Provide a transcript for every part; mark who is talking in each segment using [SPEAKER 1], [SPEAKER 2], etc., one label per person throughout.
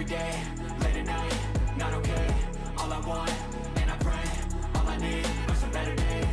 [SPEAKER 1] day, late at night, not okay. All I want, and I pray, all I need are some better days.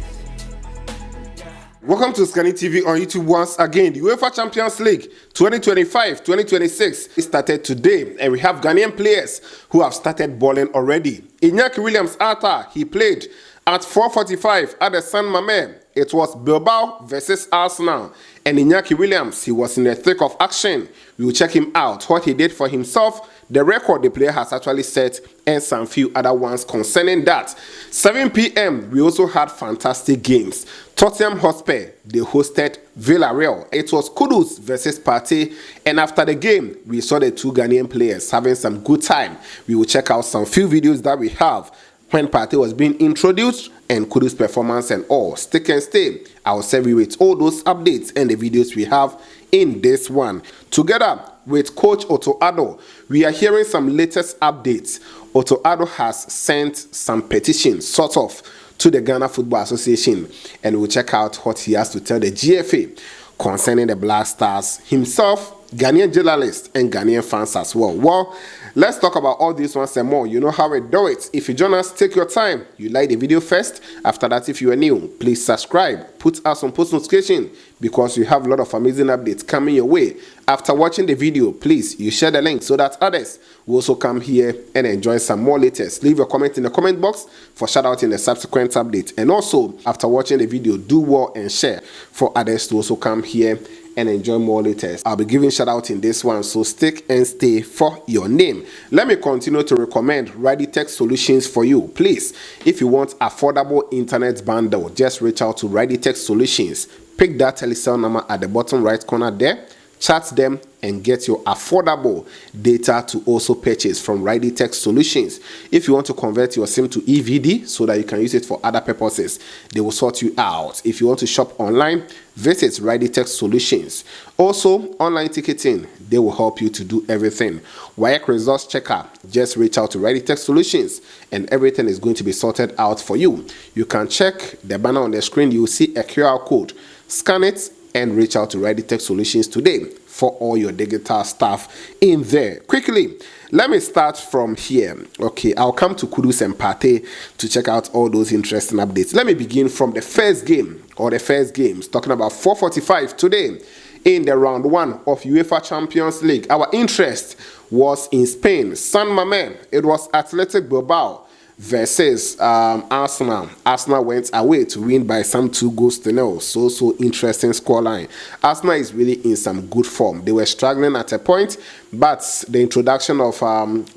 [SPEAKER 2] Welcome to Scanning TV on YouTube once again. The UEFA Champions League 2025-2026 started today, and we have Ghanaian players who have started balling already. Inyaki Williams Arthur, he played at 4:45 at the San Mamés. It was Bilbao versus Arsenal, and Inyaki Williams, he was in the thick of action. We will check him out, what he did for himself, the record the player has actually set, and some few other ones concerning that. 7 p.m. we also had fantastic games. Tottenham Hotspur, they hosted Villarreal. It was Kudus versus Partey, and after the game, we saw the two Ghanaian players having some good time. We will check out some few videos that we have when Partey was being introduced and Kudus' performance and all. Stick and stay. I will serve you with all those updates and the videos we have in this one. Together with Coach Otto Addo, we are hearing some latest updates. Otto Addo has sent some petitions, sort of, to the Ghana Football Association, and we'll check out what he has to tell the GFA concerning the Black Stars himself, Ghanaian journalists, and Ghanaian fans as well. Well, let's talk about all these ones and more. You know how we do it. If you join us, take your time. You like the video first. After that, if you are new, please subscribe. Put us on post notification because we have a lot of amazing updates coming your way. After watching the video, please, you share the link so that others will also come here and enjoy some more latest. Leave your comment in the comment box for shout out in the subsequent update. And also, after watching the video, do well and share for others to also come here and enjoy more latest. I'll be giving shout out in this one, so stick and stay for your name. Let me continue to recommend ReadyTech Solutions for you. Please, if you want affordable internet bundle, just reach out to ReadyTech Solutions. Pick that telecell number at the bottom right corner there, chat them and get your affordable data to also purchase from ReadyTech Solutions. If you want to convert your SIM to EVD so that you can use it for other purposes, they will sort you out. If you want to shop online, visit ReadyTech Solutions. Also, online ticketing, they will help you to do everything. WAEC results checker, just reach out to ReadyTech Solutions and everything is going to be sorted out for you. You can check the banner on the screen. You will see a QR code. Scan it and reach out to ReadyTech Solutions today for all your digital stuff in there. Quickly, let me start from here. Okay, I'll come to Kudus and Partey to check out all those interesting updates. Let me begin from the first game, or the first games, talking about 4:45 today in the round 1 of UEFA Champions League. Our interest was in Spain. San Mamés, it was Athletic Bilbao versus Arsenal. Arsenal went away to win by some 2-0. So interesting scoreline. Arsenal is really in some good form. They were struggling at a point, but the introduction of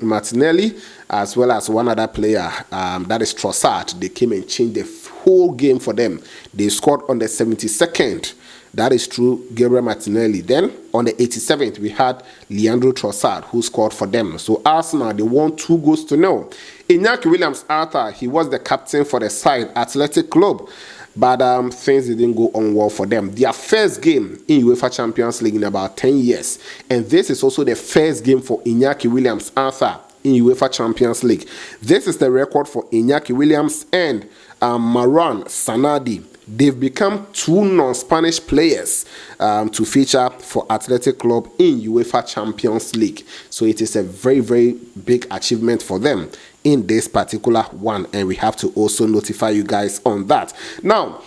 [SPEAKER 2] Martinelli as well as one other player, that is Trossard, they came and changed the whole game for them. They scored on the 72nd. That is true, Gabriel Martinelli. Then on the 87th, we had Leandro Trossard who scored for them. So Arsenal, they won 2-0. Inyaki Williams Arthur, he was the captain for the side, Athletic Club. But things didn't go on well for them. Their first game in UEFA Champions League in about 10 years. And this is also the first game for Inyaki Williams Arthur in UEFA Champions League. This is the record for Inyaki Williams and Maran Sanadi. They've become two non-Spanish players to feature for Athletic Club in UEFA Champions League. So it is a very, very big achievement for them in this particular one. And we have to also notify you guys on that. Now,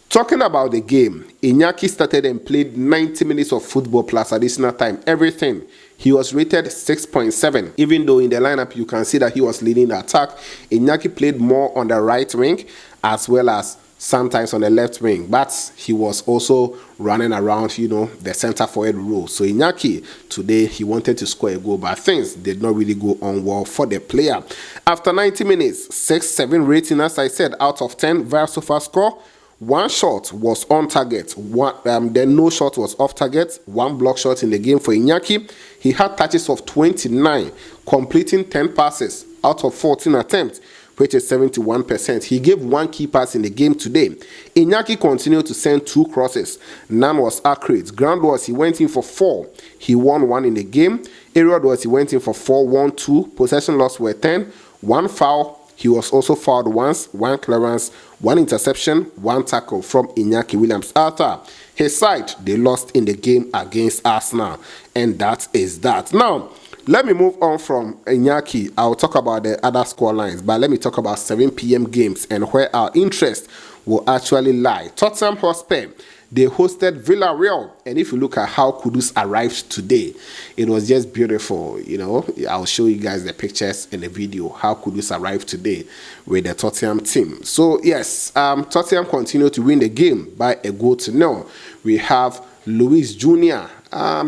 [SPEAKER 2] talking about the game, Inyaki started and played 90 minutes of football plus additional time. Everything. He was rated 6.7. Even though in the lineup you can see that he was leading the attack, Inyaki played more on the right wing as well as sometimes on the left wing, but he was also running around, you know, the center forward role. So Inyaki, today, he wanted to score a goal, but things did not really go on well for the player. After 90 minutes, 6-7 rating, as I said, out of 10 via SofaScore score. One shot was on target, then no shot was off target, one block shot in the game for Inyaki. He had touches of 29, completing 10 passes out of 14 attempts, which is 71%. He gave one key pass in the game today. Inyaki continued to send 2 crosses. None was accurate. Ground was he went in for 4. He won 1 in the game. Aerial was he went in for 4, won 2. Possession loss were 10. 1 foul. He was also fouled once, 1 clearance, 1 interception, 1 tackle from Inyaki Williams Arthur. His side, they lost in the game against Arsenal. And that is that. Now, Let me move on from Inyaki. I'll talk about the other score lines, but let me talk about 7 p.m. games and where our interest will actually lie. Tottenham Hotspur, they hosted Villarreal, and if you look at how Kudus arrived today, it was just beautiful. You know, I'll show you guys the pictures in the video how Kudus arrived today with the Tottenham team. So yes, Tottenham continued to win the game by a 1-0. We have Luis Jr.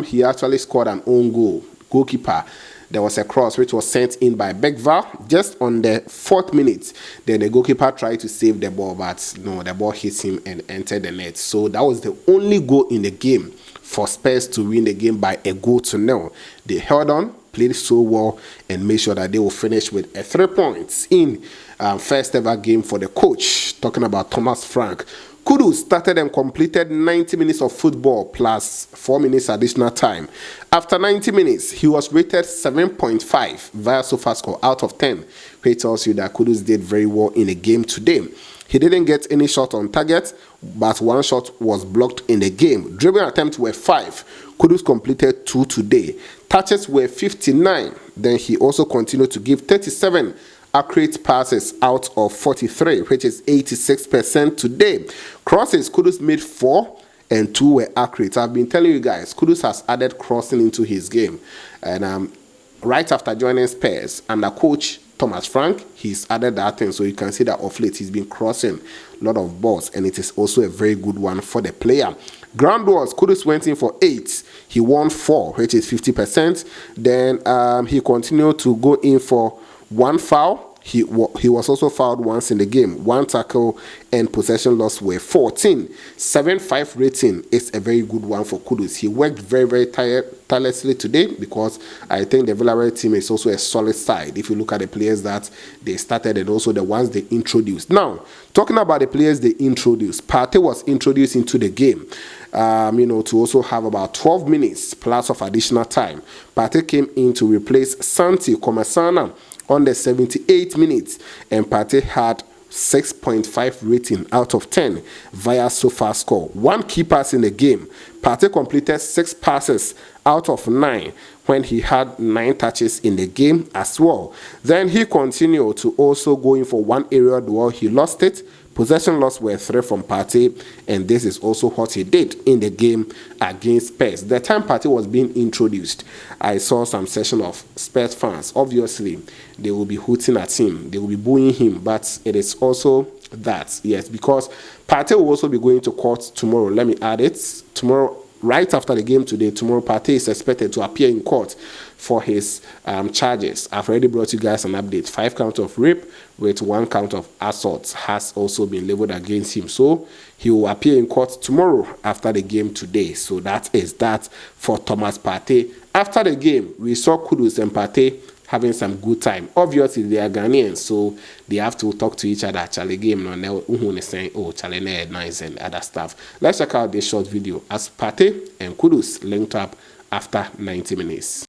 [SPEAKER 2] He actually scored an own goal. Goalkeeper, there was a cross which was sent in by Begvar just on the 4th minute. Then the goalkeeper tried to save the ball, but no, the ball hit him and entered the net. So that was the only goal in the game for Spurs to win the game by a 1-0. They held on, played so well, and made sure that they will finish with 3 points in first ever game for the coach. Talking about Thomas Frank. Kudus started and completed 90 minutes of football plus 4 minutes additional time. After 90 minutes, he was rated 7.5 via SofaScore out of 10, which tells you that Kudus did very well in the game today. He didn't get any shot on target, but 1 shot was blocked in the game. Dribbling attempts were 5. Kudus completed 2 today. Touches were 59. Then he also continued to give 37 accurate passes out of 43, which is 86% today. Crosses, Kudus made 4 and 2 were accurate. I've been telling you guys, Kudus has added crossing into his game. And right after joining Spurs under coach Thomas Frank, he's added that thing. So you can see that off late he's been crossing a lot of balls, and it is also a very good one for the player. Ground balls, Kudus went in for 8. He won 4, which is 50%. Then he continued to go in for 1 foul. He was also fouled once in the game. 1 tackle and possession loss were 14. 7.5 rating is a very good one for Kudus. He worked very, very tirelessly today because I think the Villarreal team is also a solid side. If you look at the players that they started and also the ones they introduced. Now, talking about the players they introduced, Partey was introduced into the game. To also have about 12 minutes plus of additional time. Partey came in to replace Santi Komasana on the 78th minute, and Partey had 6.5 rating out of 10 via SofaScore. 1 key pass in the game. Partey completed 6 passes out of 9 when he had 9 touches in the game as well. Then he continued to also go in for 1 aerial duel. He lost it. Possession loss were 3 from Partey, and this is also what he did in the game against Spurs. The time Partey was being introduced, I saw some session of Spurs fans. Obviously, they will be hooting at him, they will be booing him, but it is also that, yes, because Partey will also be going to court tomorrow. Let me add it. Tomorrow, right after the game today, tomorrow Partey is expected to appear in court for his charges. I've already brought you guys an update. 5 counts of rape with 1 count of assault has also been leveled against him. So he will appear in court tomorrow after the game today. So that is that for Thomas Partey. After the game, we saw Kudus and Partey having some good time. Obviously, they are Ghanaians, so they have to talk to each other. Charlie game, no, is saying, oh, Charlie, nice and other stuff. Let's check out this short video as Partey and Kudus linked up after 90 minutes.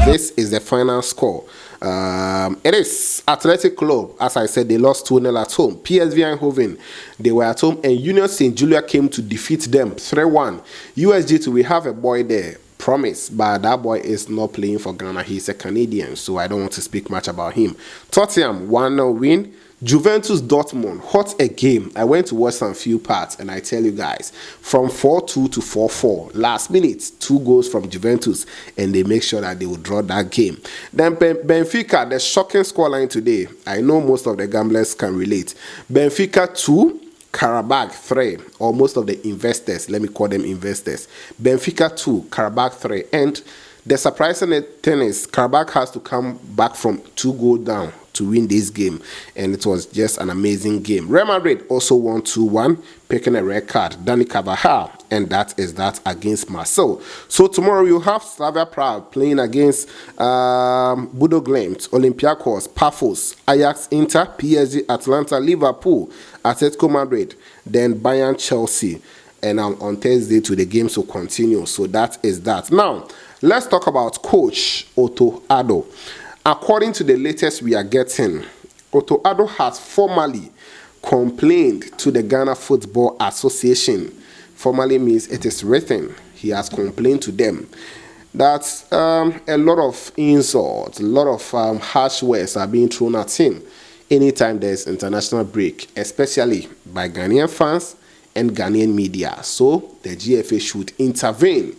[SPEAKER 2] This is the final score. It is Athletic Club. As I said, they lost 2-0 at home. PSV Eindhoven, they were at home, and Union St. Julia came to defeat them 3-1. USG2, we have a boy there, Promise, but that boy is not playing for Ghana. He's a Canadian, so I don't want to speak much about him. Tottenham, 1-0 win. Juventus Dortmund, what a game. I went to watch some few parts, and I tell you guys, from 4-2 to 4-4, last minute, 2 goals from Juventus, and they make sure that they will draw that game. Then Benfica, the shocking scoreline today. I know most of the gamblers can relate. Benfica 2, Karabakh 3, or most of the investors, let me call them investors. Benfica 2, Karabakh 3, and the surprising thing is Karabakh has to come back from 2 goals down to win this game, and it was just an amazing game. Real Madrid also won 2-1, picking a red card, Dani Carvajal, and that is that against Marseille. So tomorrow you have Slavia Prague playing against Bodo Glimt, Olympiacos, Pafos, Ajax, Inter, PSG, Atlanta, Liverpool, Atletico Madrid, then Bayern, Chelsea, and on Thursday to the games will continue. So that is that. Now let's talk about coach Otto Addo. According to the latest we are getting, Otto Addo has formally complained to the Ghana Football Association. Formally means it is written. He has complained to them that a lot of insults, a lot of harsh words are being thrown at him anytime there's international break, especially by Ghanaian fans and Ghanaian media. So the GFA should intervene.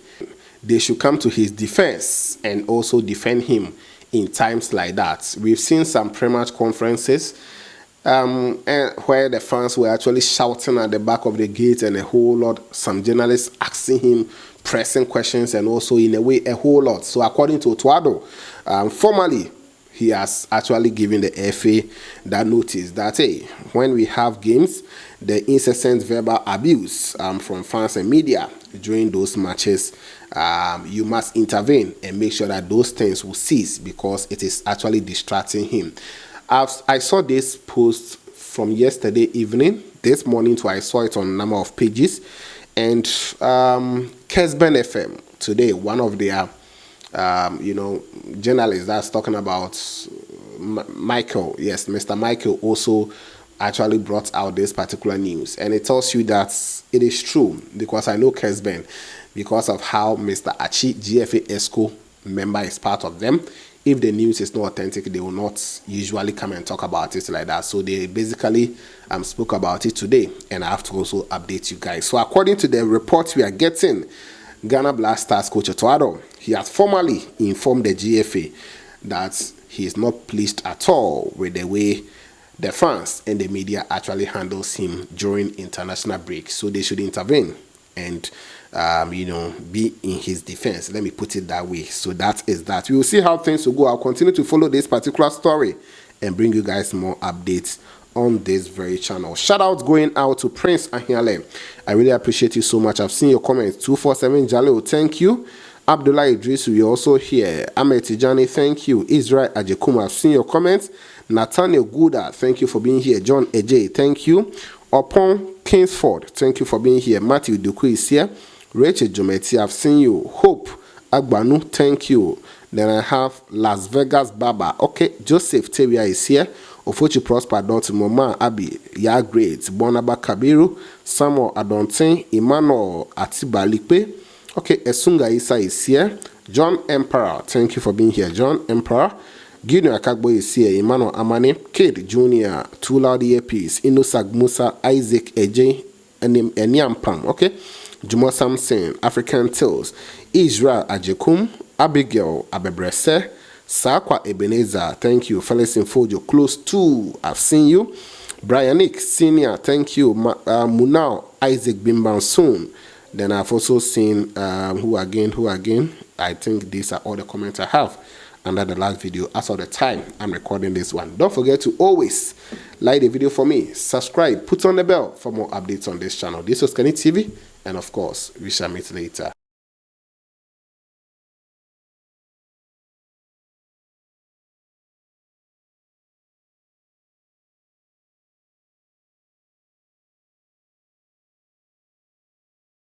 [SPEAKER 2] They should come to his defense and also defend him in times like that. We've seen some pre-match conferences where the fans were actually shouting at the back of the gate, and a whole lot, some journalists asking him pressing questions, and also in a way a whole lot. So according to Otto Addo, formally he has actually given the FA that notice that, hey, when we have games, the incessant verbal abuse from fans and media during those matches, you must intervene and make sure that those things will cease, because it is actually distracting him. I saw this post from yesterday evening. This morning too, I saw it on a number of pages. And Kesben FM today, one of their journalists that's talking about Michael, yes, Mr. Michael, also actually brought out this particular news, and it tells you that it is true, because I know Kesben, because of how Mr. Achi, GFA ESCO member, is part of them. If the news is not authentic, they will not usually come and talk about it like that. So they basically spoke about it today, and I have to also update you guys. So according to the reports we are getting, Ghana Black Stars coach Otto Addo, he has formally informed the GFA that he is not pleased at all with the way the fans and the media actually handles him during international break. So they should intervene and be in his defense. Let me put it that way. So that is that. We will see how things will go. I'll continue to follow this particular story and bring you guys more updates on this very channel. Shout out going out to Prince Ahiale. I really appreciate you so much. I've seen your comments. 247 Jaleo, thank you. Abdullah Idris, you're also here. Ahmed Tijani, thank you. Israel Ajekuma, I've seen your comments. Nathaniel Guda, thank you for being here. John Ej, thank you. Upon Kingsford, thank you for being here. Matthew Duku is here. Rachel Jometi, I've seen you. Hope Agbanu, thank you. Then I have Las Vegas Baba. Okay, Joseph Tebia is here. Ofochi Prosper Dot Moma Abi, Ya Great, Bonaba Kabiru, Samuel Adontin, Emmanuel Atibalipe. Okay, Esunga Isa is here. John Emperor, thank you for being here. John Emperor. Gideon Akagbo is here. Emmanuel Amane, Kid Jr., Too Loud Earpiece, Inosag Musa, Isaac Eje, Eniampam. Okay, Juma Samson, African Tales, Israel Ajekum, Abigail Abebrese, Sakwa Ebenezer, thank you. Felix Infojo, close to, I've seen you. Brian Nick, Senior, thank you. Munao, Isaac Bimban soon. Then I've also seen who again. I think these are all the comments I have under the last video as of the time I'm recording this one. Don't forget to always like the video for me, subscribe, put on the bell for more updates on this channel. This was Kenny TV, and of course, we shall meet later.